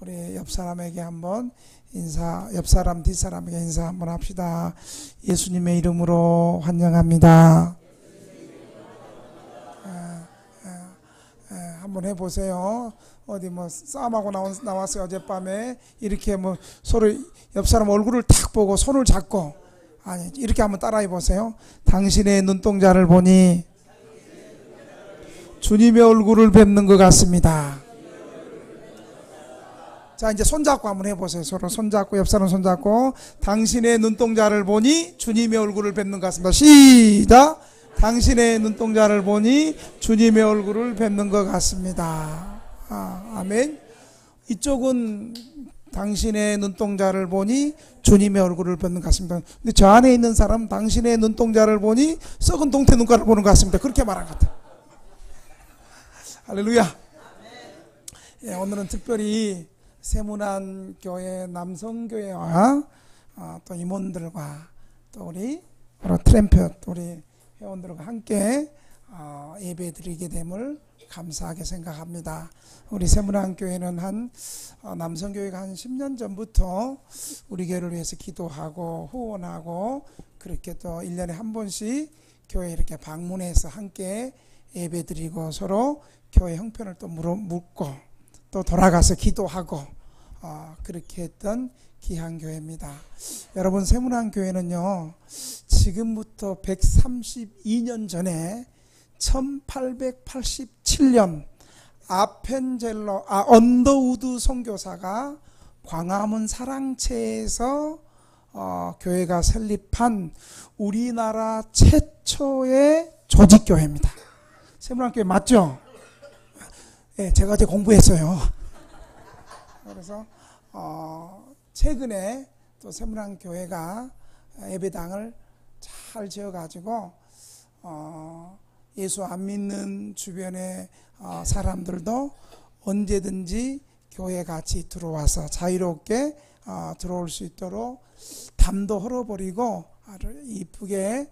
우리 옆 사람에게 한번 옆 사람 뒷사람에게 인사 한번 합시다. 예수님의 이름으로 환영합니다. 한번 해보세요. 어디 뭐 싸움하고 나왔어요. 어젯밤에 이렇게 뭐 서로 옆 사람 얼굴을 탁 보고 손을 잡고, 아니 이렇게 한번 따라해 보세요. 당신의 눈동자를 보니 주님의 얼굴을 뵙는 것 같습니다. 자, 이제 손잡고 한번 해보세요. 서로 손잡고, 옆 사람 손잡고, 당신의 눈동자를 보니 주님의 얼굴을 뵙는 것 같습니다. 시작! 당신의 눈동자를 보니 주님의 얼굴을 뵙는 것 같습니다. 아멘. 이쪽은 당신의 눈동자를 보니 주님의 얼굴을 뵙는 것 같습니다. 근데 저 안에 있는 사람은 당신의 눈동자를 보니 썩은 동태 눈가를 보는 것 같습니다. 그렇게 말한 것 같아요. 할렐루야. 예, 오늘은 특별히 세문안교회 남성교회와 또 임원들과 또 우리 트램펫 우리 회원들과 함께 예배 드리게 됨을 감사하게 생각합니다. 우리 세문안교회는 남성교회가 한 10년 전부터 우리 교회를 위해서 기도하고 후원하고 그렇게 또 1년에 한 번씩 교회 이렇게 방문해서 함께 예배 드리고 서로 교회 형편을 또 묻고 또 돌아가서 기도하고 그렇게 했던 귀한 교회입니다. 여러분, 세문안교회는요 지금부터 132년 전에 1887년 언더우드 선교사가 광화문 사랑채에서 교회가 설립한 우리나라 최초의 조직교회입니다. 세문안교회 맞죠? 네, 제가 어제 공부했어요. 그래서 최근에 또 세문안교회가 예배당을 잘 지어가지고 예수 안 믿는 주변의 사람들도 언제든지 교회 같이 들어와서 자유롭게 들어올 수 있도록 담도 헐어버리고 아주 이쁘게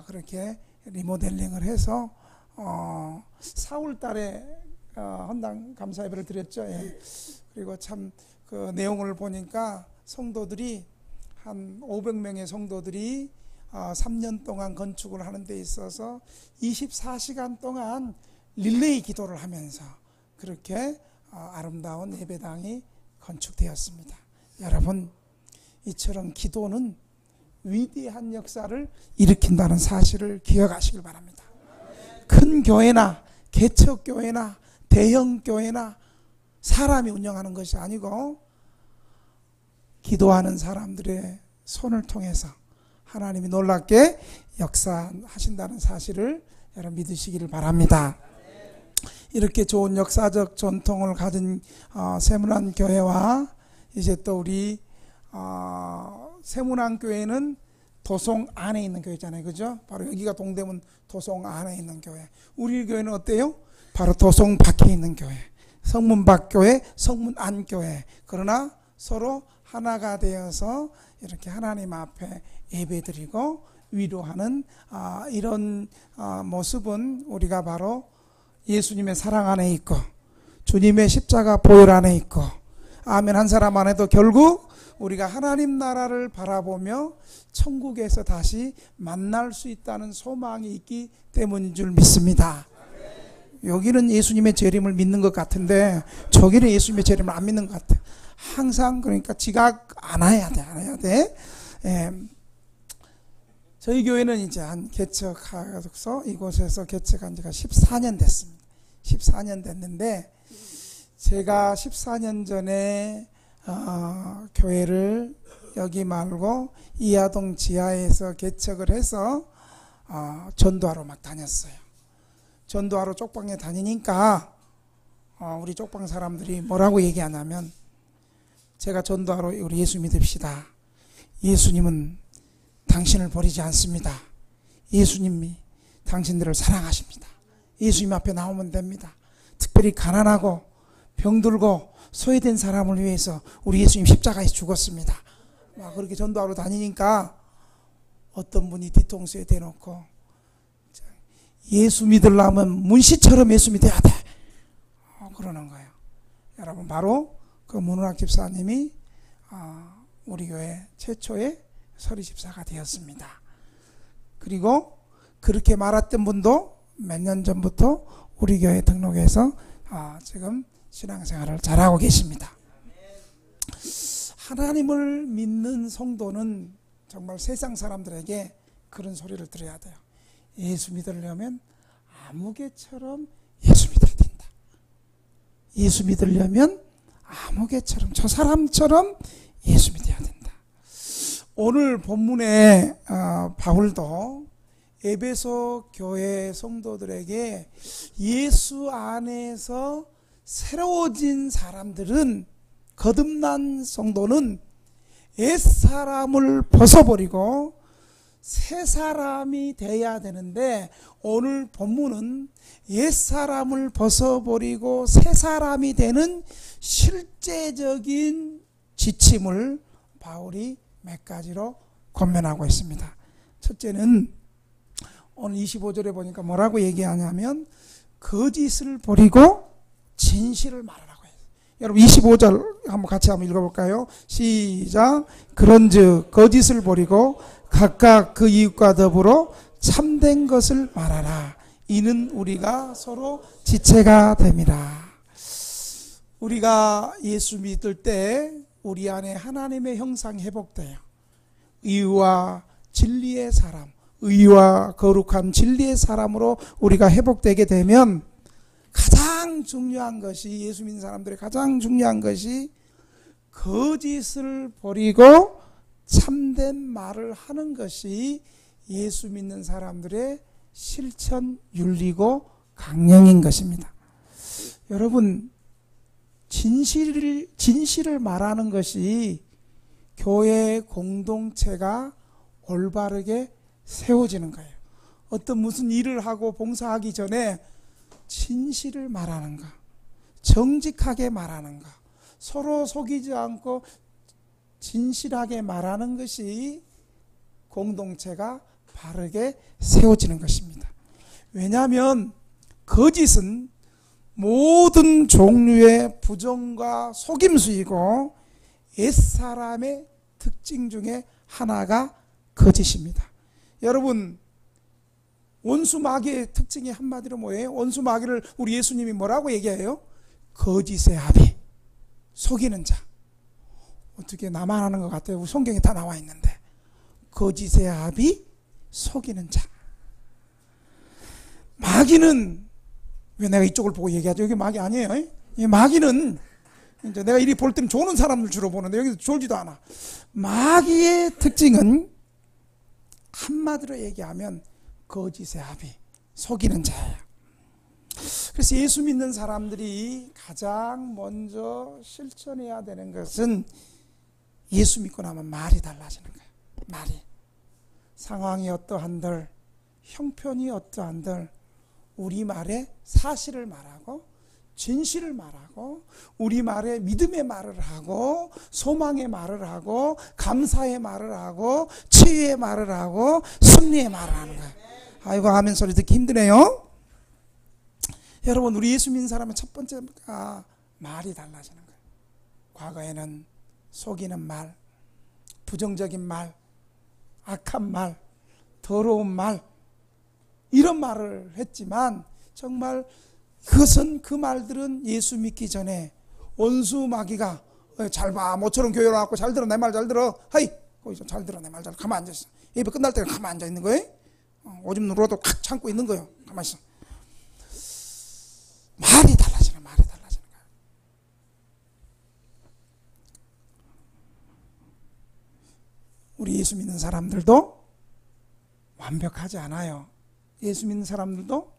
그렇게 리모델링을 해서 4월 달에 헌당 감사 예배를 드렸죠. 예. 그리고 참 그 내용을 보니까 성도들이 한 500명의 성도들이 3년 동안 건축을 하는 데 있어서 24시간 동안 릴레이 기도를 하면서 그렇게 아름다운 예배당이 건축되었습니다. 여러분, 이처럼 기도는 위대한 역사를 일으킨다는 사실을 기억하시길 바랍니다. 큰 교회나 개척교회나 대형교회나 사람이 운영하는 것이 아니고 기도하는 사람들의 손을 통해서 하나님이 놀랍게 역사하신다는 사실을 여러분 믿으시기를 바랍니다. 이렇게 좋은 역사적 전통을 가진 세문안교회와 이제 또 우리 세문안교회는 도송 안에 있는 교회잖아요. 그죠? 바로 여기가 동대문 도송 안에 있는 교회. 우리 교회는 어때요? 바로 도송 밖에 있는 교회. 성문 밖 교회, 성문 안 교회. 그러나 서로 하나가 되어서 이렇게 하나님 앞에 예배드리고 위로하는 이런 모습은 우리가 바로 예수님의 사랑 안에 있고 주님의 십자가 보혈 안에 있고 아멘 한 사람 안에도 결국 우리가 하나님 나라를 바라보며 천국에서 다시 만날 수 있다는 소망이 있기 때문인 줄 믿습니다. 여기는 예수님의 재림을 믿는 것 같은데 저기는 예수님의 재림을 안 믿는 것 같아요. 항상 그러니까 지각 안 해야 돼. 예. 저희 교회는 이제 한 개척하서 이곳에서 개척한 지가 14년 됐습니다. 14년 됐는데 제가 14년 전에 교회를 여기 말고 이하동 지하에서 개척을 해서 전도하러 막 다녔어요. 전도하러 쪽방에 다니니까 우리 쪽방 사람들이 뭐라고 얘기하냐면 제가 전도하러 우리 예수 믿읍시다. 예수님은 당신을 버리지 않습니다. 예수님이 당신들을 사랑하십니다. 예수님 앞에 나오면 됩니다. 특별히 가난하고 병들고 소외된 사람을 위해서 우리 예수님 십자가에서 죽었습니다. 막 그렇게 전도하러 다니니까 어떤 분이 뒤통수에 대놓고 예수 믿으려면 문씨처럼 예수 믿어야 돼. 그러는 거예요. 여러분 바로 그 문은학 집사님이 우리 교회 최초의 서리 집사가 되었습니다. 그리고 그렇게 말했던 분도 몇 년 전부터 우리 교회 등록해서 지금 신앙생활을 잘하고 계십니다. 하나님을 믿는 성도는 정말 세상 사람들에게 그런 소리를 들어야 돼요. 예수 믿으려면 아무개처럼 예수 믿어야 된다. 예수 믿으려면 아무개처럼, 저 사람처럼 예수 믿어야 된다. 오늘 본문에 바울도 에베소 교회 성도들에게 예수 안에서 새로워진 사람들은, 거듭난 성도는 옛사람을 벗어버리고 새 사람이 돼야 되는데, 오늘 본문은 옛사람을 벗어버리고 새 사람이 되는 실제적인 지침을 바울이 몇 가지로 권면하고 있습니다. 첫째는 오늘 25절에 보니까 뭐라고 얘기하냐면 거짓을 버리고 진실을 말하라고 해요. 여러분 25절 한번 같이 한번 읽어볼까요? 시작. 그런즉 거짓을 버리고 각각 그 이웃과 더불어 참된 것을 말하라. 이는 우리가 서로 지체가 됨이라. 우리가 예수 믿을 때 우리 안에 하나님의 형상이 회복돼요. 의와 진리의 사람, 의와 거룩한 진리의 사람으로 우리가 회복되게 되면 가장 중요한 것이, 예수 믿는 사람들의 가장 중요한 것이 거짓을 버리고 참된 말을 하는 것이 예수 믿는 사람들의 실천 윤리고 강령인 것입니다. 여러분, 진실을 말하는 것이 교회 공동체가 올바르게 세워지는 거예요. 어떤 무슨 일을 하고 봉사하기 전에 진실을 말하는가, 정직하게 말하는가, 서로 속이지 않고 진실하게 말하는 것이 공동체가 바르게 세워지는 것입니다. 왜냐하면 거짓은 모든 종류의 부정과 속임수이고 옛사람의 특징 중에 하나가 거짓입니다. 여러분, 원수 마귀의 특징이 한마디로 뭐예요? 원수 마귀를 우리 예수님이 뭐라고 얘기해요? 거짓의 아비, 속이는 자. 어떻게 나만 하는 것 같아요? 성경에 다 나와 있는데. 거짓의 아비, 속이는 자. 마귀는, 왜 내가 이쪽을 보고 얘기하죠? 여기 마귀 아니에요. 이 마귀는 이제 내가 이리 볼 때는 좋은 사람들 주로 보는데 여기서 졸지도 않아. 마귀의 특징은 한마디로 얘기하면 거짓의 아비, 속이는 자예요. 그래서 예수 믿는 사람들이 가장 먼저 실천해야 되는 것은 예수 믿고 나면 말이 달라지는 거예요. 말이. 상황이 어떠한들, 형편이 어떠한들 우리 말에 사실을 말하고 진실을 말하고 우리 말에 믿음의 말을 하고 소망의 말을 하고 감사의 말을 하고 치유의 말을 하고 승리의 말을 하는 거예요. 아이고 아멘 소리 듣기 힘드네요. 여러분, 우리 예수 믿는 사람의 첫 번째가 말이 달라지는 거예요. 과거에는 속이는 말, 부정적인 말, 악한 말, 더러운 말, 이런 말을 했지만 정말 그것은, 그 말들은 예수 믿기 전에 원수 마귀가 잘 봐, 모처럼 교회로 와갖고 잘 들어, 내 말 잘 들어, 하이 거기서 잘 들어, 내 말 잘, 가만 앉아있어. 예배 끝날 때는 가만 앉아있는 거예요. 오줌 누러도 칵 참고 있는 거예요. 가만 있어. 말이 달라지는 거예요. 우리 예수 믿는 사람들도 완벽하지 않아요. 예수 믿는 사람들도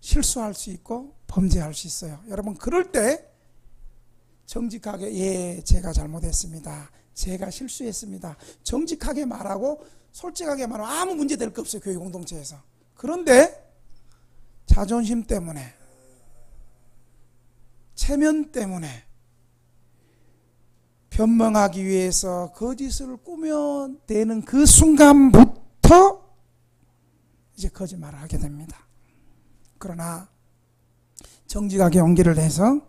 실수할 수 있고 범죄할 수 있어요. 여러분, 그럴 때 정직하게, 예, 제가 잘못했습니다, 제가 실수했습니다, 정직하게 말하고 솔직하게 말하면 아무 문제 될 거 없어요, 교회 공동체에서. 그런데 자존심 때문에, 체면 때문에 변명하기 위해서 거짓을 꾸며대는 그 순간부터 이제 거짓말을 하게 됩니다. 그러나 정직하게 용기를 내서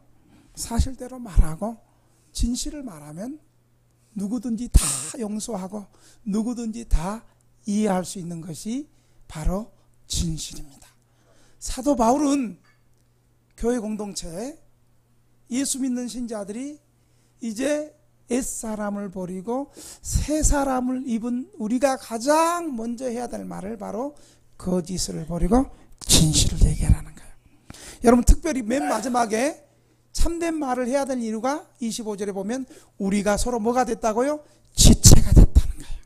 사실대로 말하고 진실을 말하면 누구든지 다 용서하고 누구든지 다 이해할 수 있는 것이 바로 진실입니다. 사도 바울은 교회 공동체에 예수 믿는 신자들이 이제 옛사람을 버리고 새 사람을 입은 우리가 가장 먼저 해야 될 말을 바로 거짓을 버리고 진실을 얘기하라는 거예요. 여러분, 특별히 맨 마지막에 참된 말을 해야 될 이유가 25절에 보면 우리가 서로 뭐가 됐다고요? 지체가 됐다는 거예요.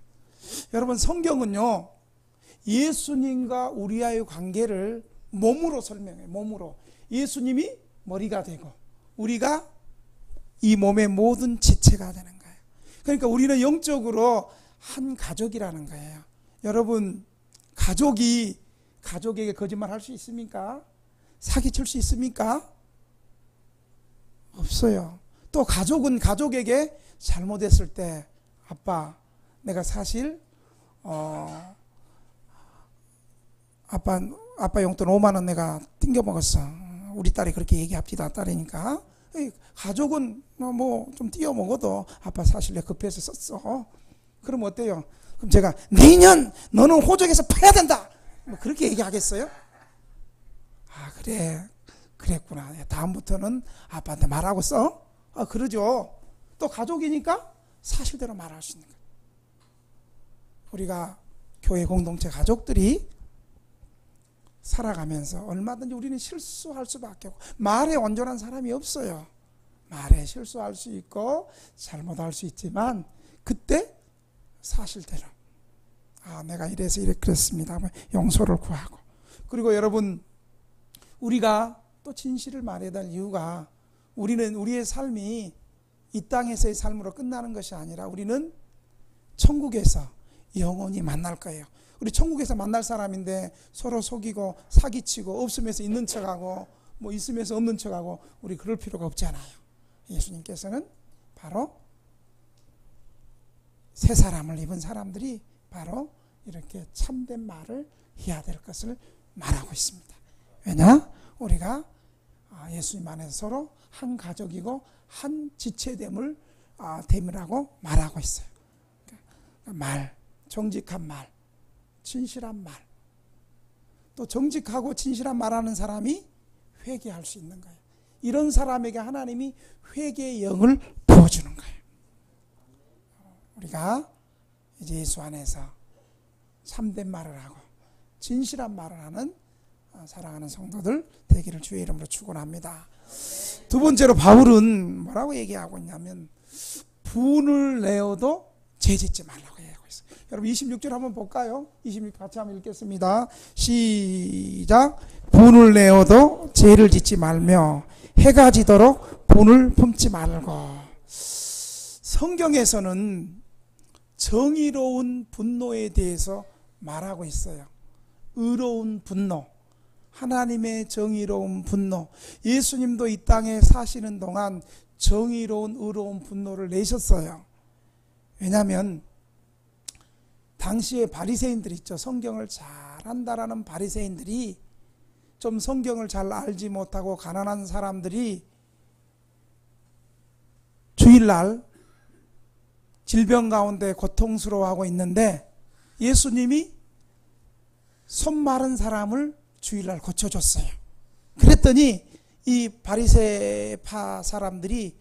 여러분, 성경은요, 예수님과 우리와의 관계를 몸으로 설명해요. 몸으로. 예수님이 머리가 되고 우리가 이 몸의 모든 지체가 되는 거예요. 그러니까 우리는 영적으로 한 가족이라는 거예요. 여러분, 가족에게 거짓말 할 수 있습니까? 사기칠 수 있습니까? 없어요. 또 가족은 가족에게 잘못했을 때 아빠, 내가 사실 아빠 용돈 5만 원 내가 띵겨 먹었어. 우리 딸이 그렇게 얘기합니다. 딸이니까. 가족은 뭐 좀 띄워 먹어도 아빠 사실 내가 급해서 썼어. 그럼 어때요? 그럼 제가 내년 너는 호적에서 파야 된다. 뭐 그렇게 얘기하겠어요? 아, 그래. 그랬구나. 다음부터는 아빠한테 말하고 써? 아, 그러죠. 또 가족이니까 사실대로 말할 수 있는 거예요. 우리가 교회 공동체 가족들이 살아가면서 얼마든지 우리는 실수할 수밖에 없고, 말에 온전한 사람이 없어요. 말에 실수할 수 있고 잘못할 수 있지만 그때 사실대로 내가 이래서 그랬습니다. 용서를 구하고. 그리고 여러분, 우리가 또 진실을 말해야 될 이유가 우리는 우리의 삶이 이 땅에서의 삶으로 끝나는 것이 아니라 우리는 천국에서 영원히 만날 거예요. 우리 천국에서 만날 사람인데 서로 속이고 사기치고 없으면서 있는 척하고 뭐 있으면서 없는 척하고 우리 그럴 필요가 없잖아요. 예수님께서는 바로 새 사람을 입은 사람들이 바로 이렇게 참된 말을 해야 될 것을 말하고 있습니다. 왜냐? 우리가 예수님 안에서 서로 한 가족이고 한 지체됨을 됨이라고 말하고 있어요. 말, 정직한 말, 진실한 말. 또 정직하고 진실한 말하는 사람이 회개할 수 있는 거예요. 이런 사람에게 하나님이 회개의 영을 부어주는 거예요. 우리가 이제 예수 안에서 참된 말을 하고 진실한 말을 하는 사랑하는 성도들 되기를 주의 이름으로 축원합니다. 두 번째로 바울은 뭐라고 얘기하고 있냐면 분을 내어도 죄짓지 말라고 얘기하고 있어요. 여러분 26절 한번 볼까요? 26 같이 한번 읽겠습니다. 시작. 분을 내어도 죄를 짓지 말며 해가 지도록 분을 품지 말고. 성경에서는 정의로운 분노에 대해서 말하고 있어요. 의로운 분노, 하나님의 정의로운 분노. 예수님도 이 땅에 사시는 동안 정의로운 의로운 분노를 내셨어요. 왜냐하면 당시에 바리새인들 있죠. 성경을 잘 안다라는 바리새인들이 좀 성경을 잘 알지 못하고 가난한 사람들이 주일날 질병 가운데 고통스러워하고 있는데 예수님이 손 마른 사람을 주일날 고쳐줬어요. 그랬더니 이 바리새파 사람들이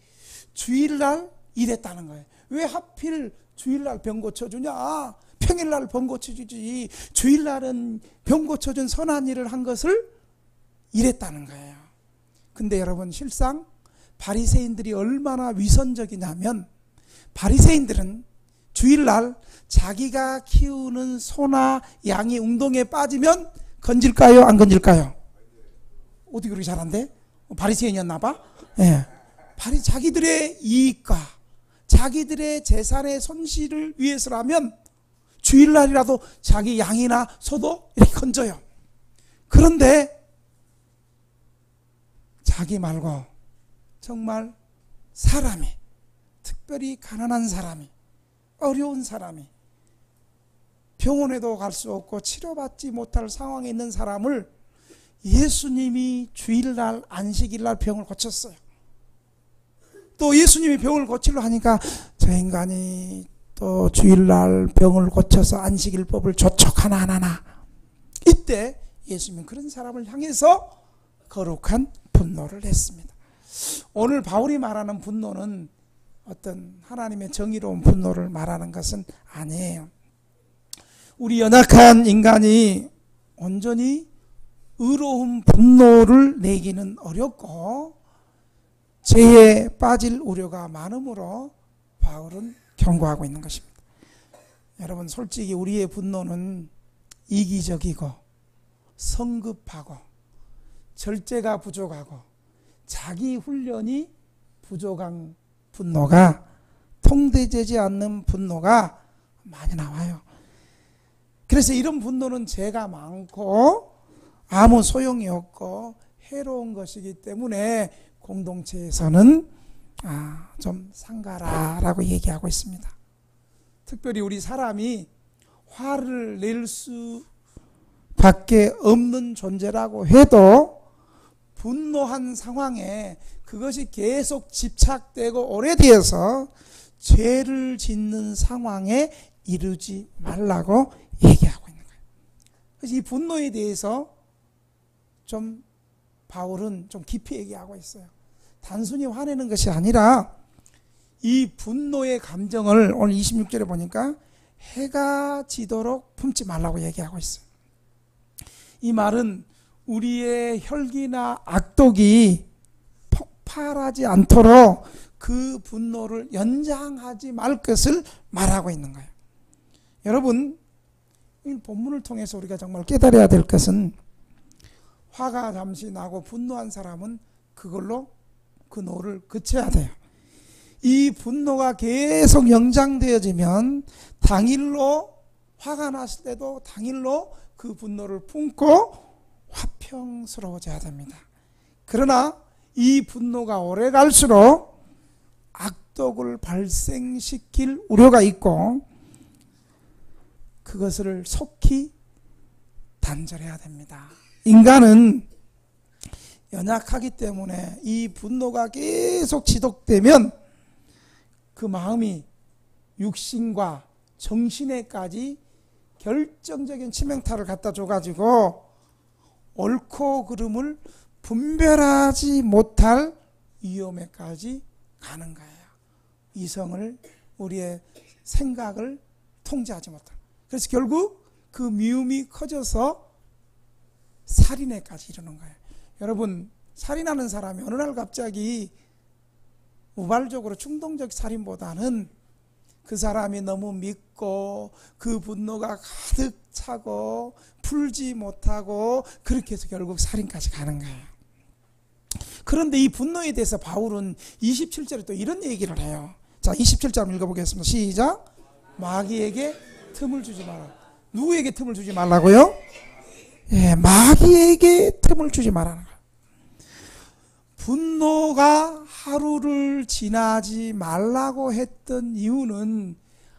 주일날 이랬다는 거예요. 왜 하필 주일날 병 고쳐주냐? 평일날 병 고쳐주지. 주일날은 병 고쳐준 선한 일을 한 것을 이랬다는 거예요. 근데 여러분, 실상 바리새인들이 얼마나 위선적이냐면 바리새인들은 주일날 자기가 키우는 소나 양이 웅덩이에 빠지면 건질까요? 안 건질까요? 어떻게 그렇게 잘한대? 바리새인이었나 봐? 예. 자기들의 이익과 자기들의 재산의 손실을 위해서라면 주일날이라도 자기 양이나 소도 이렇게 건져요. 그런데 자기 말고 정말 사람이, 특별히 가난한 사람이, 어려운 사람이, 병원에도 갈 수 없고 치료받지 못할 상황에 있는 사람을 예수님이 주일날 안식일날 병을 고쳤어요. 또 예수님이 병을 고치려 하니까 저 인간이 또 주일날 병을 고쳐서 안식일법을 조촉하나 안 하나. 이때 예수님은 그런 사람을 향해서 거룩한 분노를 했습니다. 오늘 바울이 말하는 분노는 어떤 하나님의 정의로운 분노를 말하는 것은 아니에요. 우리 연약한 인간이 온전히 의로운 분노를 내기는 어렵고 죄에 빠질 우려가 많으므로 바울은 경고하고 있는 것입니다. 여러분, 솔직히 우리의 분노는 이기적이고 성급하고 절제가 부족하고 자기 훈련이 부족한 분노가, 통제되지 않는 분노가 많이 나와요. 그래서 이런 분노는 죄가 많고 아무 소용이 없고 해로운 것이기 때문에 공동체에서는 좀 삼가라라고 얘기하고 있습니다. 특별히 우리 사람이 화를 낼 수밖에 없는 존재라고 해도 분노한 상황에 그것이 계속 집착되고 오래되어서 죄를 짓는 상황에 이르지 말라고 얘기하고 있는 거예요. 그래서 이 분노에 대해서 좀 바울은 좀 깊이 얘기하고 있어요. 단순히 화내는 것이 아니라 이 분노의 감정을 오늘 26절에 보니까 해가 지도록 품지 말라고 얘기하고 있어요. 이 말은 우리의 혈기나 악독이 폭발하지 않도록 그 분노를 연장하지 말 것을 말하고 있는 거예요. 여러분, 이 본문을 통해서 우리가 정말 깨달아야 될 것은 화가 잠시 나고 분노한 사람은 그걸로 그 노를 그쳐야 돼요. 이 분노가 계속 연장되어지면 당일로 화가 났을 때도 당일로 그 분노를 품고 화평스러워져야 됩니다. 그러나 이 분노가 오래 갈수록 악독을 발생시킬 우려가 있고 그것을 속히 단절해야 됩니다. 인간은 연약하기 때문에 이 분노가 계속 지속되면 그 마음이 육신과 정신에까지 결정적인 치명타를 갖다 줘가지고 옳고 그름을 분별하지 못할 위험에까지 가는 거예요. 이성을, 우리의 생각을 통제하지 못할. 그래서 결국 그 미움이 커져서 살인에까지 이르는 거예요. 여러분, 살인하는 사람이 어느 날 갑자기 우발적으로 충동적 살인보다는 그 사람이 너무 믿고 그 분노가 가득 차고 풀지 못하고 그렇게 해서 결국 살인까지 가는 거예요. 그런데 이 분노에 대해서 바울은 27절에 또 이런 얘기를 해요. 자, 27절 한번 읽어보겠습니다. 시작. 마귀에게 틈을 주지 마라. 누구에게 틈을 주지 말라고요? 예, 마귀에게 틈을 주지 말라는 거예요. 분노가 하루를 지나지 말라고 했던 이유는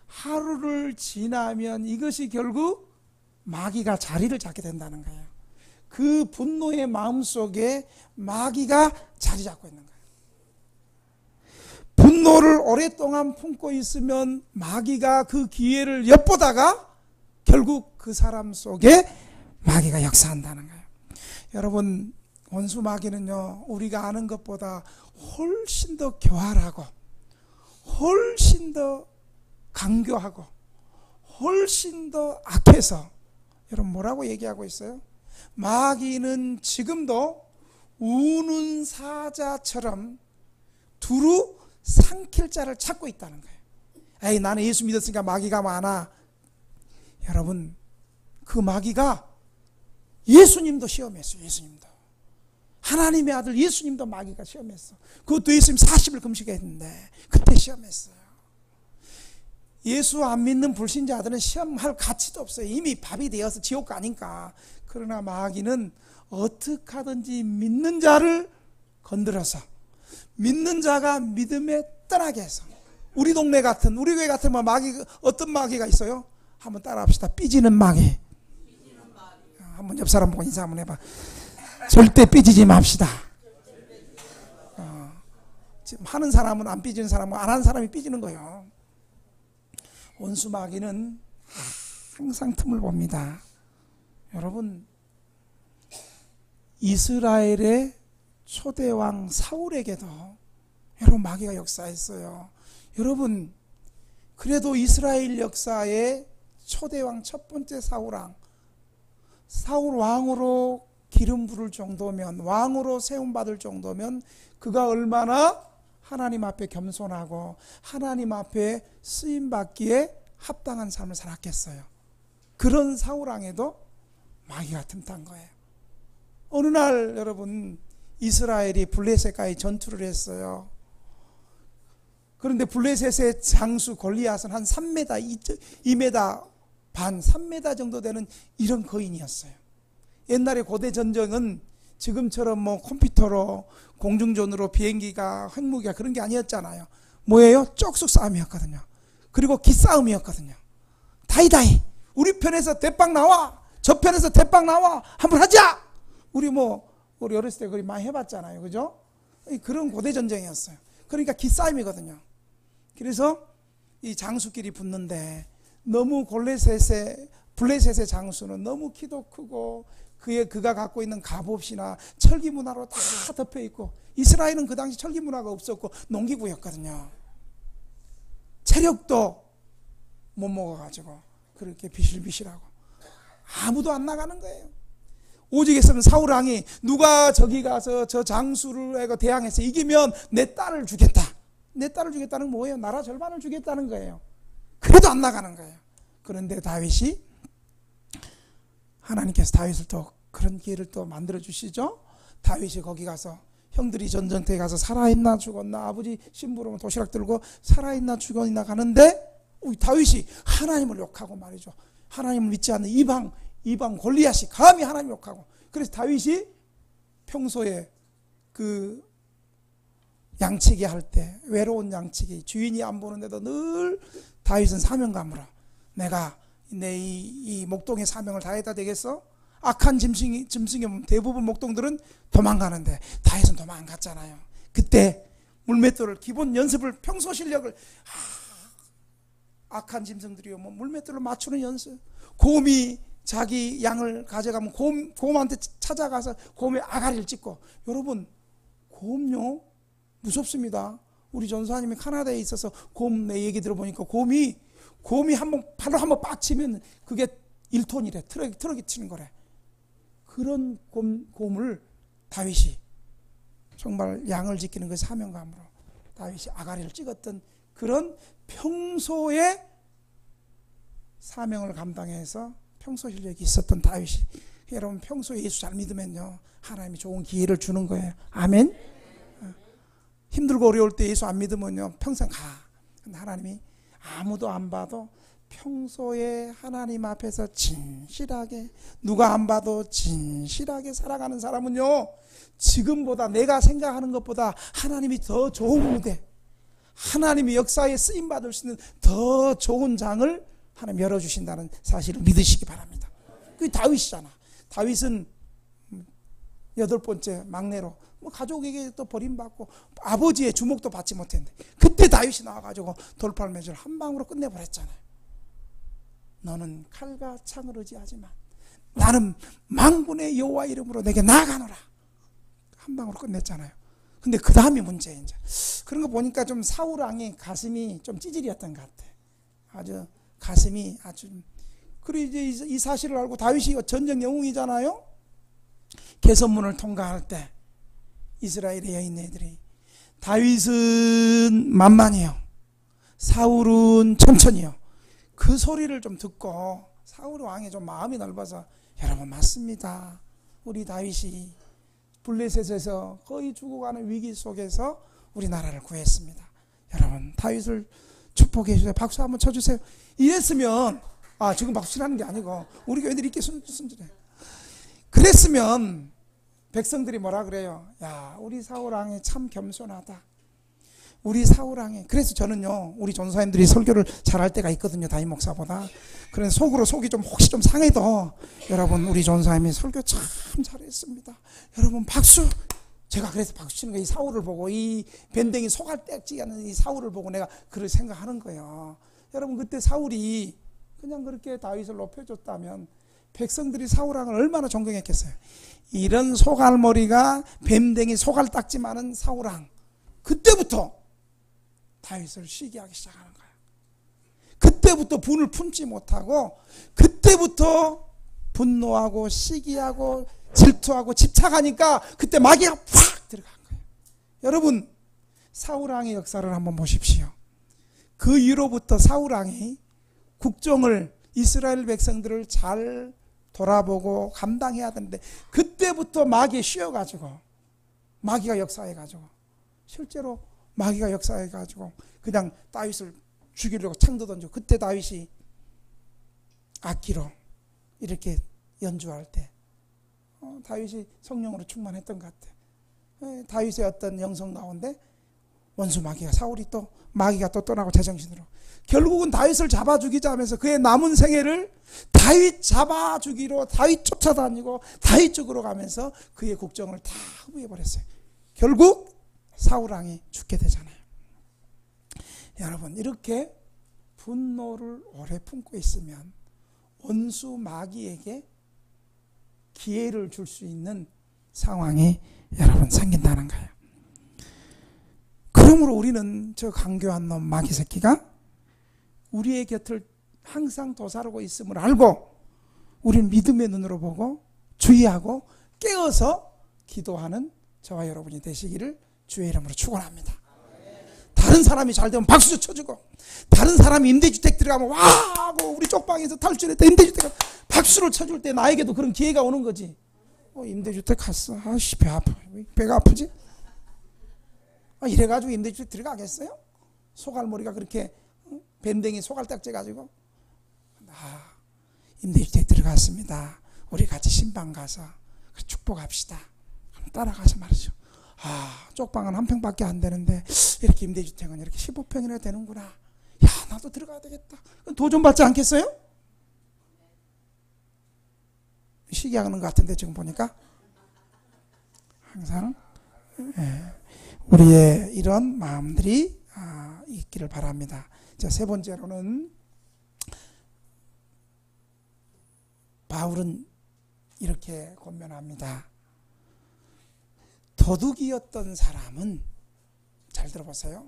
하루를 지나면 이것이 결국 마귀가 자리를 잡게 된다는 거예요. 그 분노의 마음속에 마귀가 자리 잡고 있는 거예요. 분노를 오랫동안 품고 있으면 마귀가 그 기회를 엿보다가 결국 그 사람 속에 마귀가 역사한다는 거예요. 여러분, 원수 마귀는요, 우리가 아는 것보다 훨씬 더 교활하고 훨씬 더 강교하고 훨씬 더 악해서, 여러분 뭐라고 얘기하고 있어요? 마귀는 지금도 우는 사자처럼 두루 삼킬 자를 찾고 있다는 거예요. 에이, 나는 예수 믿었으니까 마귀가 많아. 여러분, 그 마귀가 예수님도 시험했어요. 예수님도. 하나님의 아들 예수님도 마귀가 시험했어. 그것도 예수님 40일 금식했는데 그때 시험했어요. 예수 안 믿는 불신자들은 시험할 가치도 없어요. 이미 밥이 되어서 지옥 가니까. 그러나 마귀는 어떻게 하든지 믿는 자를 건드려서 믿는 자가 믿음에 떠나게 해서, 우리 동네 같은, 우리 교회 같은 마귀, 어떤 마귀가 있어요? 한번 따라합시다. 삐지는 마귀. 한번 옆 사람 보고 인사 한번 해봐. 절대 삐지지 맙시다. 지금 하는 사람은 안 삐지는 사람은 안 하는 사람이 삐지는 거예요. 원수 마귀는 항상 틈을 봅니다. 여러분, 이스라엘의 초대왕 사울에게도 여러분 마귀가 역사했어요. 여러분, 그래도 이스라엘 역사의 초대왕 첫 번째 사울 왕으로 기름 부를 정도면, 왕으로 세움 받을 정도면 그가 얼마나 하나님 앞에 겸손하고 하나님 앞에 쓰임 받기에 합당한 삶을 살았겠어요. 그런 사울 왕에도 마귀가 틈탄 거예요. 어느 날 여러분, 이스라엘이 블레셋과의 전투를 했어요. 그런데 블레셋의 장수 골리앗은 한 3m, 2m 반, 3m 정도 되는 이런 거인이었어요. 옛날에 고대 전쟁은 지금처럼 뭐 컴퓨터로, 공중전으로, 비행기가, 핵무기가 그런 게 아니었잖아요. 뭐예요? 쪽수 싸움이었거든요. 그리고 기싸움이었거든요. 다이다이, 우리 편에서 대빵 나와, 저 편에서 대빵 나와, 한번 하자. 우리 어렸을 때 그리 많이 해봤잖아요, 그죠? 그런 고대 전쟁이었어요. 그러니까 기싸움이거든요. 그래서 이 장수끼리 붙는데, 너무 블레셋의 장수는 너무 키도 크고 그가 갖고 있는 갑옷이나 철기 문화로 다 덮여 있고, 이스라엘은 그 당시 철기 문화가 없었고 농기구였거든요. 체력도 못 먹어가지고 그렇게 비실비실하고 아무도 안 나가는 거예요. 오직 있으면 사울 왕이 누가 저기 가서 저 장수를 대항해서 이기면 내 딸을 주겠다. 내 딸을 주겠다는 건 뭐예요? 나라 절반을 주겠다는 거예요. 그래도 안 나가는 거예요. 그런데 다윗이, 하나님께서 다윗을 또 그런 기회를 또 만들어 주시죠. 다윗이 거기 가서 형들이 전쟁터에 가서 살아있나 죽었나, 아버지 심부름은 도시락 들고 살아있나 죽었나 가는데 다윗이 하나님을 욕하고 말이죠. 하나님을 믿지 않는 이방 골리앗이 감히 하나님 욕하고, 그래서 다윗이 평소에 그 양치기 할 때, 외로운 양치기, 주인이 안 보는데도 늘 다윗은 사명감으로, 내가 내 이 목동의 사명을 다해다 되겠어? 악한 짐승이 대부분 목동들은 도망가는데 다윗은 도망 안 갔잖아요. 그때 물맷돌을, 기본 연습을, 평소 실력을, 악한 짐승들이요, 물맷돌을 맞추는 연습. 곰이 자기 양을 가져가면 곰한테 찾아가서 곰의 아가리를 찢고, 여러분 곰요 무섭습니다. 우리 전사님이 카나다에 있어서 곰 내 얘기 들어보니까 곰이 발로 한번 빡 치면 그게 1톤이래. 트럭이 치는 거래. 그런 곰을 다윗이 정말 양을 지키는 그 사명감으로 다윗이 아가리를 찍었던 그런 평소에 사명을 감당해서 평소 실력이 있었던 다윗이, 여러분 평소에 예수 잘 믿으면요 하나님이 좋은 기회를 주는 거예요. 아멘. 힘들고 어려울 때 예수 안 믿으면요 평생 가. 근데 하나님이 아무도 안 봐도 평소에 하나님 앞에서 진실하게, 누가 안 봐도 진실하게 살아가는 사람은요, 지금보다, 내가 생각하는 것보다 하나님이 더 좋은 무대, 하나님이 역사에 쓰임받을 수 있는 더 좋은 장을 하나님 열어주신다는 사실을 믿으시기 바랍니다. 그게 다윗이잖아. 다윗은 8번째 막내로 가족에게 또 버림받고 아버지의 주목도 받지 못했는데, 그때 다윗이 나와가지고 돌팔매질 한 방으로 끝내버렸잖아요. 너는 칼과 창을 의지하지만 나는 만군의 여호와 이름으로 내게 나아가노라. 한 방으로 끝냈잖아요. 근데 그 다음이 문제예요. 이제 그런 거 보니까 좀 사울 왕이 가슴이 좀 찌질이었던 것 같아. 아주 가슴이 아주. 그리고 이제 이 사실을 알고 다윗이 전쟁 영웅이잖아요. 개선문을 통과할 때 이스라엘의 여인네들이, 다윗은 만만해요, 사울은 천천히요. 그 소리를 좀 듣고 사울 왕이 좀 마음이 넓어서, 여러분 맞습니다. 우리 다윗이 블레셋에서 거의 죽어가는 위기 속에서 우리나라를 구했습니다. 여러분 다윗을 축복해 주세요. 박수 한번 쳐주세요. 이랬으면, 지금 박수 치라는 게 아니고 우리 교회들이 이렇게 순진해. 그랬으면 백성들이 뭐라 그래요? 야, 우리 사울왕이 참 겸손하다. 우리 사울왕이. 그래서 저는요, 우리 전사님들이 설교를 잘할 때가 있거든요, 담임 목사보다. 그래서 속이 좀 혹시 좀 상해도, 여러분 우리 전사님이 설교 참 잘했습니다, 여러분 박수 제가 그래서 박수 치는 거, 이 사울을 보고, 이 밴댕이 소갈딱지 하는 이 사울을 보고 내가 그걸 생각하는 거예요. 여러분, 그때 사울이 그냥 그렇게 다윗을 높여줬다면 백성들이 사울왕을 얼마나 존경했겠어요. 이런 소갈머리가 뱀댕이 소갈딱지 많은 사울왕, 그때부터 다윗을 시기하기 시작하는 거예요. 그때부터 분을 품지 못하고, 그때부터 분노하고 시기하고 질투하고 집착하니까 그때 마귀가 팍 들어간 거예요. 여러분, 사울왕의 역사를 한번 보십시오. 그 이후로부터 사울왕이 국정을, 이스라엘 백성들을 잘 돌아보고 감당해야 되는데, 그때부터 마귀에 씌워가지고, 마귀가 역사해가지고, 실제로 마귀가 역사해가지고 그냥 다윗을 죽이려고 창도 던지고, 그때 다윗이 악기로 이렇게 연주할 때 다윗이 성령으로 충만했던 것 같아요. 다윗의 어떤 영성 가운데 원수 마귀가, 사울이 또 마귀가 또 떠나고 제정신으로 결국은 다윗을 잡아 죽이자 하면서 그의 남은 생애를 다윗 잡아 죽이로, 다윗 쫓아다니고 다윗 쪽으로 가면서 그의 국정을 다 허무해버렸어요. 결국 사울왕이 죽게 되잖아요. 여러분, 이렇게 분노를 오래 품고 있으면 원수 마귀에게 기회를 줄 수 있는 상황이 여러분 생긴다는 거예요. 그러므로 우리는 저 강교한 놈 마귀 새끼가 우리의 곁을 항상 도사르고 있음을 알고, 우리는 믿음의 눈으로 보고 주의하고 깨어서 기도하는 저와 여러분이 되시기를 주의 이름으로 축원합니다. 다른 사람이 잘 되면 박수 쳐주고, 다른 사람이 임대주택 들어가면 와 하고, 우리 쪽방에서 탈출했다 임대주택 박수를 쳐줄 때 나에게도 그런 기회가 오는 거지. 임대주택 갔어. 아씨, 배 아파. 배가 아프지? 이래가지고 임대주택 들어가겠어요? 소갈머리가 그렇게 밴댕이 소갈딱지 가지고, 임대주택 들어갔습니다. 우리 같이 신방 가서 축복합시다. 따라가서 말이죠. 쪽방은 한 평밖에 안 되는데 이렇게 임대주택은 이렇게 15평이나 되는구나. 야, 나도 들어가야 되겠다. 도 좀 받지 않겠어요? 시기하는 것 같은데 지금 보니까 항상 우리의 이런 마음들이 있기를 바랍니다. 자, 세 번째로는 바울은 이렇게 권면합니다. 도둑이었던 사람은, 잘 들어보세요,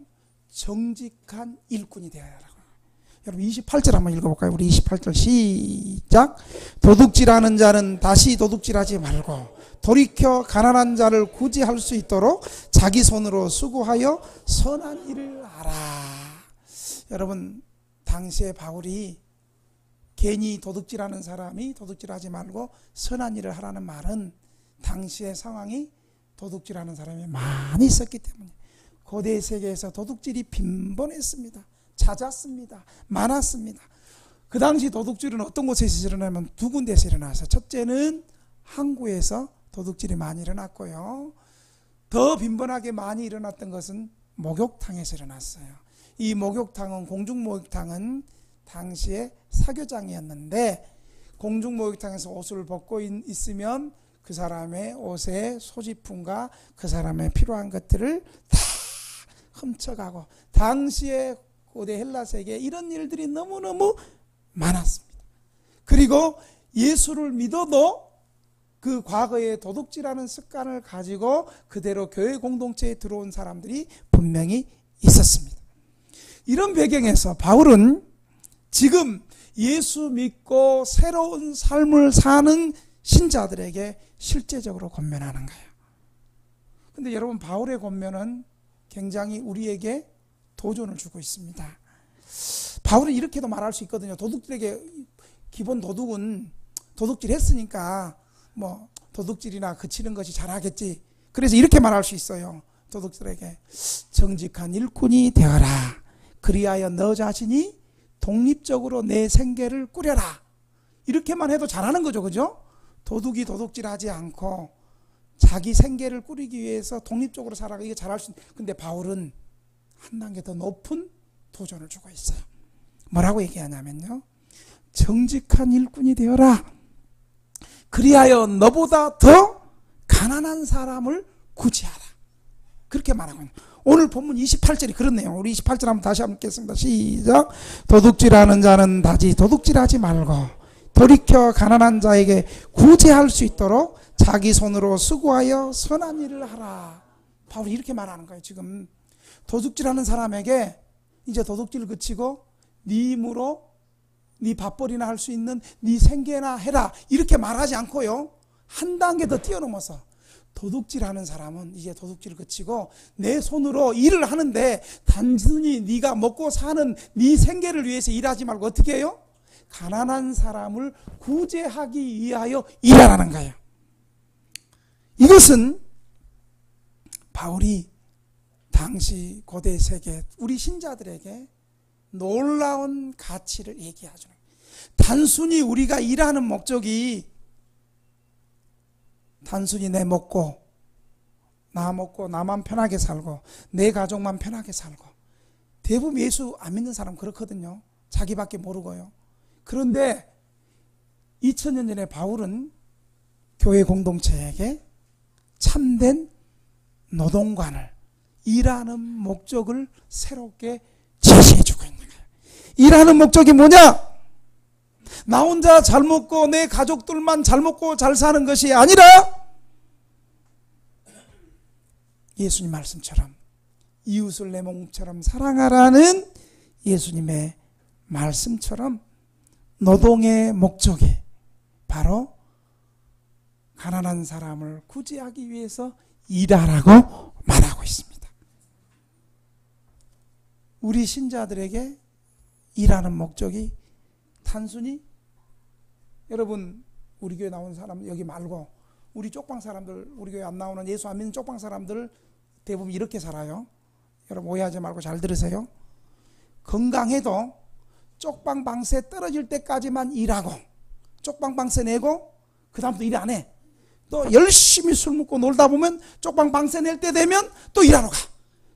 정직한 일꾼이 되어야 하라고. 여러분 28절 한번 읽어볼까요? 우리 28절 시작. 도둑질하는 자는 다시 도둑질하지 말고 돌이켜 가난한 자를 구제할 수 있도록 자기 손으로 수고하여 선한 일을 하라. 여러분, 당시에 바울이 괜히 도둑질하는 사람이 도둑질하지 말고 선한 일을 하라는 말은, 당시의 상황이 도둑질하는 사람이 많이 있었기 때문에 고대 세계에서 도둑질이 빈번했습니다. 잦았습니다. 많았습니다. 그 당시 도둑질은 어떤 곳에서 일어나면 두 군데에서 일어났어요. 첫째는 항구에서 도둑질이 많이 일어났고요. 더 빈번하게 많이 일어났던 것은 목욕탕에서 일어났어요. 이 목욕탕은, 공중목욕탕은 당시에 사교장이었는데, 공중목욕탕에서 옷을 벗고 있으면 그 사람의 옷의 소지품과 그 사람의 필요한 것들을 다 훔쳐가고, 당시에 고대 헬라 세계에 이런 일들이 너무너무 많았습니다. 그리고 예수를 믿어도 그 과거에 도둑질하는 습관을 가지고 그대로 교회 공동체에 들어온 사람들이 분명히 있었습니다. 이런 배경에서 바울은 지금 예수 믿고 새로운 삶을 사는 신자들에게 실제적으로 권면하는 거예요. 근데 여러분, 바울의 권면은 굉장히 우리에게 도전을 주고 있습니다. 바울은 이렇게도 말할 수 있거든요. 도둑들에게, 기본 도둑은 도둑질 했으니까 뭐 도둑질이나 그치는 것이 잘하겠지. 그래서 이렇게 말할 수 있어요. 도둑들에게 정직한 일꾼이 되어라. 그리하여 너 자신이 독립적으로 내 생계를 꾸려라. 이렇게만 해도 잘하는 거죠. 그죠? 도둑이 도둑질하지 않고 자기 생계를 꾸리기 위해서 독립적으로 살아가, 이게 잘할 수 있는. 근데 바울은 한 단계 더 높은 도전을 주고 있어요. 뭐라고 얘기하냐면요, 정직한 일꾼이 되어라. 그리하여 너보다 더 가난한 사람을 구제하라. 그렇게 말하고 있는 거예요. 오늘 본문 28절이 그렇네요. 우리 28절 한번 다시 한번 읽겠습니다. 시작. 도둑질하는 자는 다시 도둑질하지 말고 돌이켜 가난한 자에게 구제할 수 있도록 자기 손으로 수고하여 선한 일을 하라. 바울이 이렇게 말하는 거예요. 지금 도둑질하는 사람에게 이제 도둑질을 그치고 네 힘으로 네 밥벌이나 할 수 있는 네 생계나 해라 이렇게 말하지 않고요, 한 단계 더 뛰어넘어서 도둑질하는 사람은 이제 도둑질을 그치고 내 손으로 일을 하는데 단순히 네가 먹고 사는 네 생계를 위해서 일하지 말고 어떻게 해요? 가난한 사람을 구제하기 위하여 일하라는 거예요. 이것은 바울이 당시 고대 세계 우리 신자들에게 놀라운 가치를 얘기하죠. 단순히 우리가 일하는 목적이 단순히 내 먹고 나만 편하게 살고 내 가족만 편하게 살고, 대부분 예수 안 믿는 사람 그렇거든요. 자기밖에 모르고요. 그런데 2000년 전에 바울은 교회 공동체에게 참된 노동관을, 일하는 목적을 새롭게 제시해주고 있는 거예요. 일하는 목적이 뭐냐? 나 혼자 잘 먹고 내 가족들만 잘 먹고 잘 사는 것이 아니라 예수님 말씀처럼 이웃을 내 몸처럼 사랑하라는 예수님의 말씀처럼 노동의 목적이 바로 가난한 사람을 구제하기 위해서 일하라고 말하고 있습니다. 우리 신자들에게 일하는 목적이 단순히, 여러분 우리 교회 나온 사람 여기 말고 우리 쪽방 사람들, 우리 교회 안 나오는 예수 안 믿는 쪽방 사람들 대부분 이렇게 살아요. 여러분 오해하지 말고 잘 들으세요. 건강해도 쪽방 방세 떨어질 때까지만 일하고 쪽방 방세 내고 그 다음부터 일 안 해. 또 열심히 술 먹고 놀다 보면 쪽방 방세 낼 때 되면 또 일하러 가.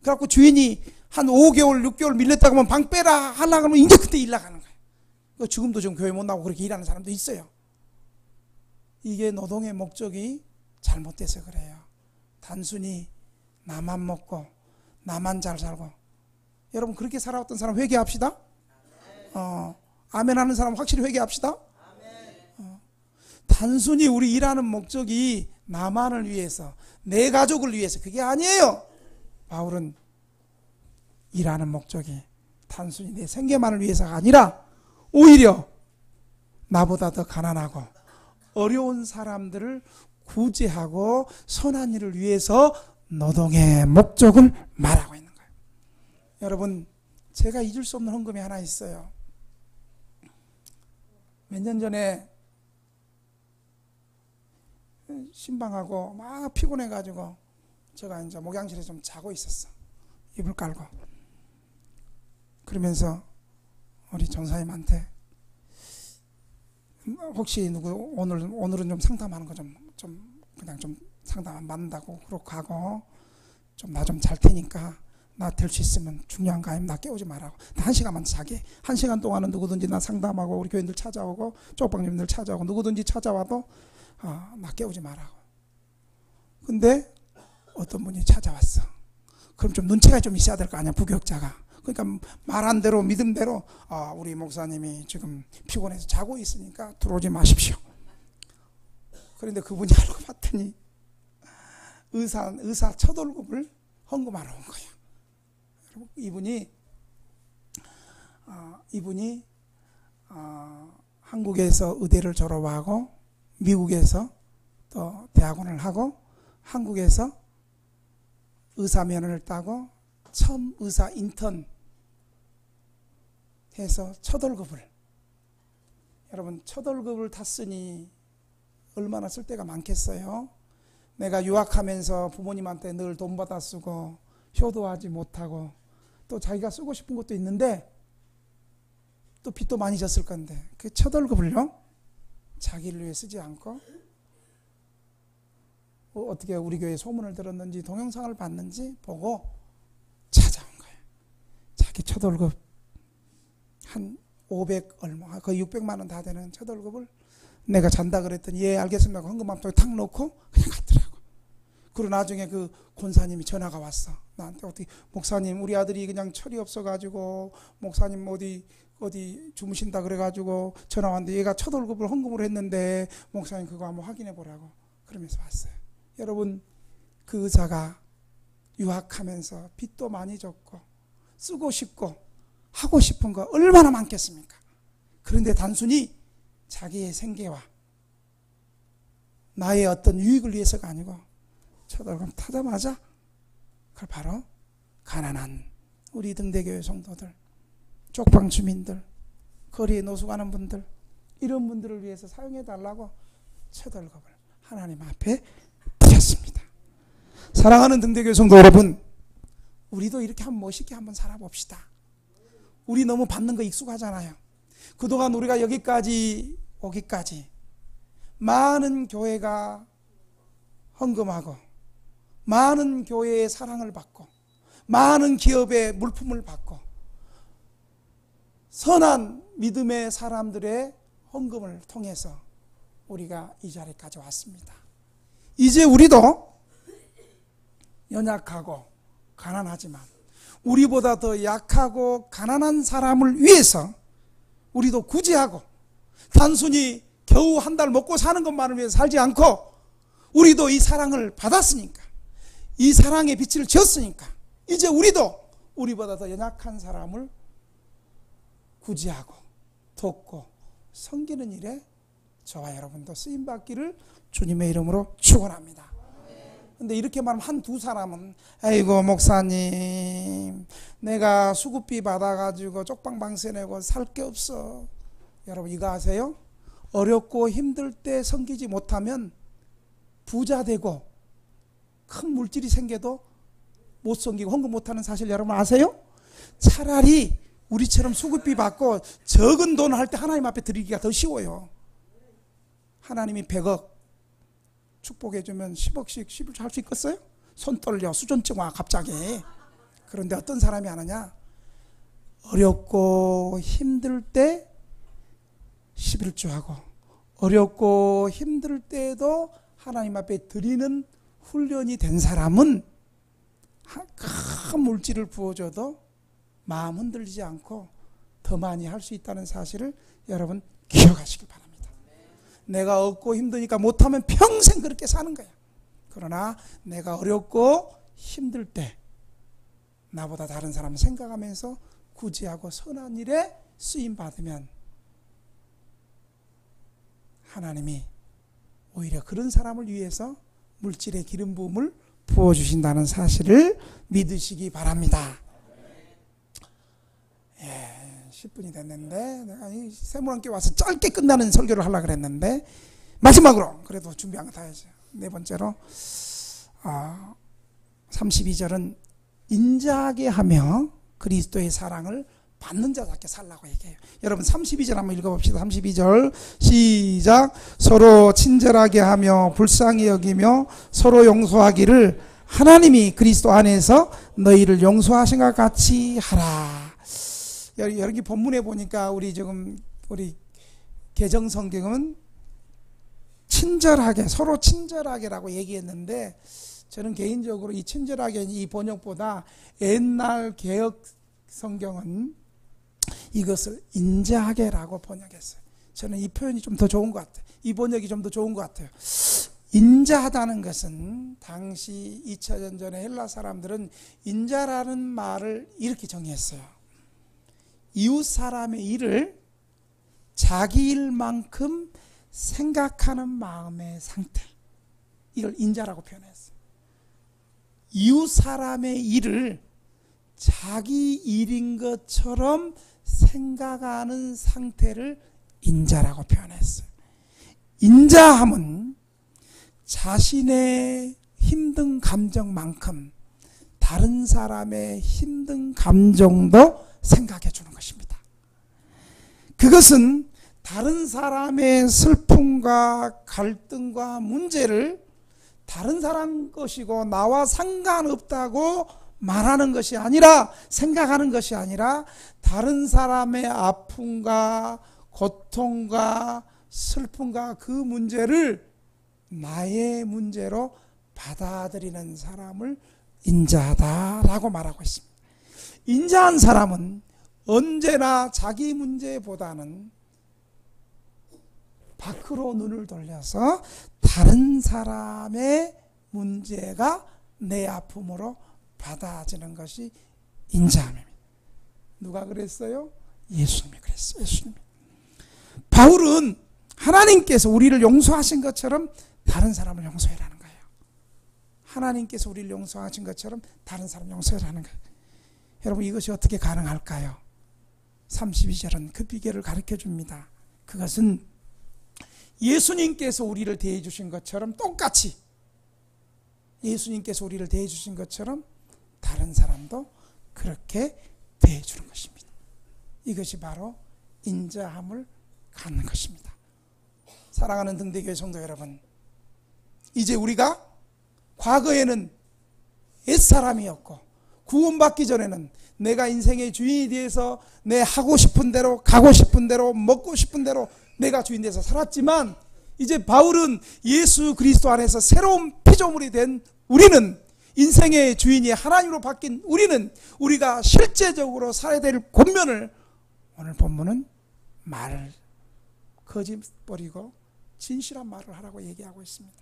그래갖고 주인이 한 5개월 6개월 밀렸다고 하면 방 빼라 하려고 하면 이제 그때 일 나가는 거예요. 지금도 좀 교회 못 나오고 그렇게 일하는 사람도 있어요. 이게 노동의 목적이 잘못돼서 그래요. 단순히 나만 먹고 나만 잘 살고. 여러분 그렇게 살아왔던 사람 회개합시다. 아멘 하는 사람 확실히 회개합시다. 단순히 우리 일하는 목적이 나만을 위해서, 내 가족을 위해서, 그게 아니에요. 바울은 일하는 목적이 단순히 내 생계만을 위해서가 아니라 오히려 나보다 더 가난하고 어려운 사람들을 구제하고 선한 일을 위해서 노동의 목적을 말하고 있는 거예요. 여러분 제가 잊을 수 없는 헌금이 하나 있어요. 몇 년 전에 신방하고 막 피곤해가지고 제가 이제 목양실에 좀 자고 있었어. 이불 깔고. 그러면서 우리 전사님한테 혹시 누구 오늘은 좀 상담하는 거 좀 그냥 좀 상담 안 받는다고 그러고 가고 좀 나 좀 잘 테니까 나 될 수 있으면 중요한 거 아니면 나 깨우지 말라고. 나 1시간만 자게. 1시간 동안은 누구든지 나 상담하고 우리 교인들 찾아오고 쪽방님들 찾아오고 누구든지 찾아와도 나 깨우지 말라고. 근데 어떤 분이 찾아왔어. 그럼 좀 눈치가 좀 있어야 될 거 아니야, 부교육자가. 그러니까 말한 대로 믿음대로 우리 목사님이 지금 피곤해서 자고 있으니까 들어오지 마십시오. 그런데 그분이 알고 봤더니 의사 첫 월급을 헌금하러 온 거예요. 이분이 한국에서 의대를 졸업하고 미국에서 또 대학원을 하고 한국에서 의사 면허를 따고 처음 의사 인턴 해서 첫 월급을, 여러분 첫 월급을 탔으니 얼마나 쓸 데가 많겠어요. 내가 유학하면서 부모님한테 늘 돈 받아 쓰고 효도하지 못하고 또 자기가 쓰고 싶은 것도 있는데 또 빚도 많이 졌을 건데 그 첫 월급을요 자기를 위해 쓰지 않고 어떻게 우리 교회 소문을 들었는지 동영상을 봤는지 보고 찾아온 거예요. 자기 첫 월급 한 500 얼마 거의 600만 원 다 되는 첫 월급을 내가 잔다 그랬더니 예 알겠습니다. 헌금함통에 탁 넣고 그냥 갔더라고. 그리고 나중에 그 권사님이 전화가 왔어. 나한테 어떻게 목사님 우리 아들이 그냥 철이 없어가지고 목사님 어디 주무신다 그래가지고 전화 왔는데 얘가 첫 월급을 헌금을 했는데 목사님 그거 한번 확인해 보라고 그러면서 왔어요. 여러분 그 의사가 유학하면서 빚도 많이 졌고 쓰고 싶고 하고 싶은 거 얼마나 많겠습니까? 그런데 단순히 자기의 생계와 나의 어떤 유익을 위해서가 아니고 첫 월급 타자마자 그걸 바로 가난한 우리 등대교회 성도들, 쪽방 주민들, 거리에 노숙하는 분들 이런 분들을 위해서 사용해 달라고 첫 월급을 하나님 앞에 드렸습니다. 사랑하는 등대교회 성도 여러분, 우리도 이렇게 한번 멋있게 한번 살아봅시다. 우리 너무 받는 거 익숙하잖아요. 그동안 우리가 여기까지 오기까지 많은 교회가 헌금하고 많은 교회의 사랑을 받고 많은 기업의 물품을 받고 선한 믿음의 사람들의 헌금을 통해서 우리가 이 자리까지 왔습니다. 이제 우리도 연약하고 가난하지만 우리보다 더 약하고 가난한 사람을 위해서 우리도 구제하고 단순히 겨우 한 달 먹고 사는 것만을 위해서 살지 않고 우리도 이 사랑을 받았으니까 이 사랑의 빛을 지었으니까 이제 우리도 우리보다 더 연약한 사람을 구제하고 돕고 섬기는 일에 저와 여러분도 쓰임받기를 주님의 이름으로 축원합니다. 근데 이렇게 말하면 한두 사람은 아이고 목사님 내가 수급비 받아가지고 쪽방방세 내고 살 게 없어. 여러분 이거 아세요? 어렵고 힘들 때 섬기지 못하면 부자 되고 큰 물질이 생겨도 못 섬기고 헌금 못하는 사실 여러분 아세요? 차라리 우리처럼 수급비 받고 적은 돈 할 때 하나님 앞에 드리기가 더 쉬워요. 하나님이 100억 축복해주면 10억씩 11조 할 수 있겠어요? 손 떨려 수전증 와 갑자기. 그런데 어떤 사람이 하느냐? 어렵고 힘들 때 11조 하고 어렵고 힘들 때에도 하나님 앞에 드리는 훈련이 된 사람은 큰 물질을 부어줘도 마음 흔들리지 않고 더 많이 할 수 있다는 사실을 여러분 기억하시길 바랍니다. 내가 얻고 힘드니까 못하면 평생 그렇게 사는 거야. 그러나 내가 어렵고 힘들 때 나보다 다른 사람 생각하면서 구제하고 선한 일에 쓰임받으면 하나님이 오히려 그런 사람을 위해서 물질의 기름 부음을 부어주신다는 사실을 믿으시기 바랍니다. 10분이 됐는데 내가 이 세모랑께 와서 짧게 끝나는 설교를 하려고 그랬는데 마지막으로 그래도 준비한 거 다 해야죠. 네 번째로 32절은 인자하게 하며 그리스도의 사랑을 받는 자답게 살라고 얘기해요. 여러분 32절 한번 읽어봅시다. 32절 시작. 서로 친절하게 하며 불쌍히 여기며 서로 용서하기를 하나님이 그리스도 안에서 너희를 용서하신 것 같이 하라. 여기 본문에 보니까 우리 개정 성경은 친절하게 서로 친절하게라고 얘기했는데 저는 개인적으로 이 친절하게 이 번역보다 옛날 개역 성경은 이것을 인자하게라고 번역했어요. 저는 이 표현이 좀 더 좋은 것 같아요. 이 번역이 좀 더 좋은 것 같아요. 인자하다는 것은 당시 2000년 전에 헬라 사람들은 인자라는 말을 이렇게 정의했어요. 이웃 사람의 일을 자기 일만큼 생각하는 마음의 상태, 이걸 인자라고 표현했어요. 이웃 사람의 일을 자기 일인 것처럼 생각하는 상태를 인자라고 표현했어요. 인자함은 자신의 힘든 감정만큼 다른 사람의 힘든 감정도 생각해 주는 것입니다. 그것은 다른 사람의 슬픔과 갈등과 문제를 다른 사람 것이고 나와 상관없다고 말하는 것이 아니라, 생각하는 것이 아니라 다른 사람의 아픔과 고통과 슬픔과 그 문제를 나의 문제로 받아들이는 사람을 인자하다라고 말하고 있습니다. 인자한 사람은 언제나 자기 문제보다는 밖으로 눈을 돌려서 다른 사람의 문제가 내 아픔으로 받아지는 것이 인자함입니다. 누가 그랬어요? 예수님이 그랬어요. 예수님이. 바울은 하나님께서 우리를 용서하신 것처럼 다른 사람을 용서해라는 거예요. 하나님께서 우리를 용서하신 것처럼 다른 사람 용서해라는 거예요. 여러분, 이것이 어떻게 가능할까요? 32절은 그 비결을 가르쳐 줍니다. 그것은 예수님께서 우리를 대해 주신 것처럼 똑같이, 예수님께서 우리를 대해 주신 것처럼 다른 사람도 그렇게 대해 주는 것입니다. 이것이 바로 인자함을 갖는 것입니다. 사랑하는 등대교회 성도 여러분, 이제 우리가 과거에는 옛사람이었고 구원받기 전에는 내가 인생의 주인이 되어서 내 하고 싶은 대로 가고 싶은 대로 먹고 싶은 대로 내가 주인 돼서 살았지만, 이제 바울은 예수 그리스도 안에서 새로운 피조물이 된 우리는, 인생의 주인이 하나님으로 바뀐 우리는, 우리가 실제적으로 살아야 될 권면을 오늘 본문은 거짓 버리고 진실한 말을 하라고 얘기하고 있습니다.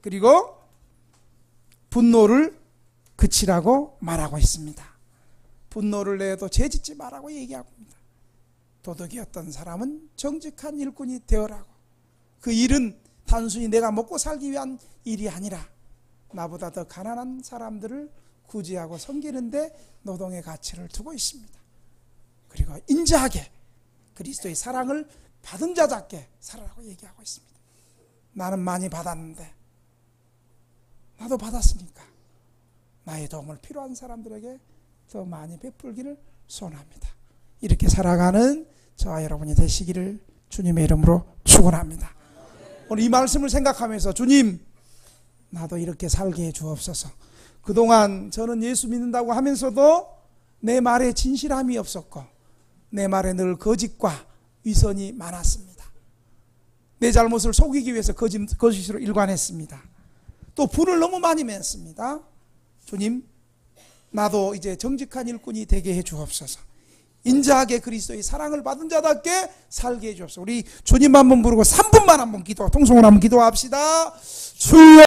그리고 분노를 그치라고 말하고 있습니다. 분노를 내어도 죄짓지 말라고 얘기하고 있습니다. 도덕이 어떤 사람은 정직한 일꾼이 되어라고. 그 일은 단순히 내가 먹고 살기 위한 일이 아니라 나보다 더 가난한 사람들을 구제하고 섬기는데 노동의 가치를 두고 있습니다. 그리고 인자하게 그리스도의 사랑을 받은 자답게 살아라고 얘기하고 있습니다. 나는 많이 받았는데, 나도 받았으니까 나의 도움을 필요한 사람들에게 더 많이 베풀기를 소원합니다. 이렇게 살아가는 저와 여러분이 되시기를 주님의 이름으로 축원합니다. 오늘 이 말씀을 생각하면서, 주님, 나도 이렇게 살게 해 주옵소서. 그동안 저는 예수 믿는다고 하면서도 내 말에 진실함이 없었고 내 말에 늘 거짓과 위선이 많았습니다. 내 잘못을 속이기 위해서 거짓으로 일관했습니다. 또 분을 너무 많이 맺습니다. 주님, 나도 이제 정직한 일꾼이 되게 해 주옵소서. 인자하게 그리스도의 사랑을 받은 자답게 살게 해 주옵소서. 우리 주님 한번 부르고 3분만 한번 통성으로 한번 기도합시다. 주여